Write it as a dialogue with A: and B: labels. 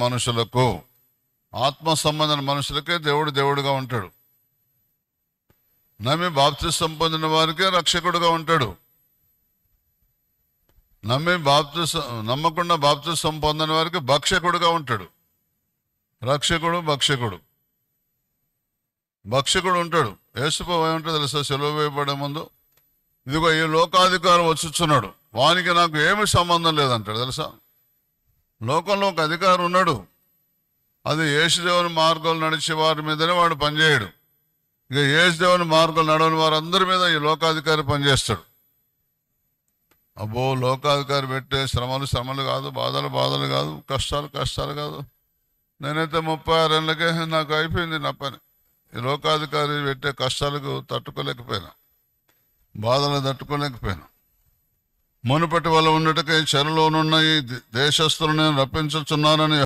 A: మనుషులకు, ఆత్మ సంబంధమైన మనుషులకే దేవుడు దేవుడుగా ఉంటాడు. నమ్మి బాప్తిసం పొందిన వారికే రక్షకుడుగా ఉంటాడు. నమ్మకుండా బాప్తిసం పొందిన వారికి భక్షకుడుగా ఉంటాడు. రక్షకుడు భక్షకుడు ఉంటాడు. యేసుప్రభు ఏమంటే తెలుసా, సెలవు వేయబడే ముందు, ఇదిగో ఈ లోకాధికారం వచ్చుచున్నాడు, వానికి నాకు ఏమి సంబంధం లేదంటాడు. తెలుసా, లోకంలో ఒక అధికారం ఉన్నాడు, అది యేసుదేవుని మార్గాలు నడిచే వారి మీదనే వాడు పనిచేయడు. ఇక యేసుదేవుని మార్గాలు నడవని వారందరి మీద ఈ లోకాధికారి పనిచేస్తాడు. అబ్బో, లోకాధికారి పెట్టే శ్రమలు కాదు, బాధలు కాదు, కష్టాలు కాదు. నేనైతే 36 ఏళ్ళకే నాకు అయిపోయింది నా పని. ఈ లోకాధికారి పెట్టే కష్టాలకు తట్టుకోలేకపోయినా, బాధలు తట్టుకోలేకపోయినా. మునుపటి వల్ల ఉన్నట్టుగా చెరలోనున్న ఈ దేశస్తులను నేను రప్పించుచున్నానని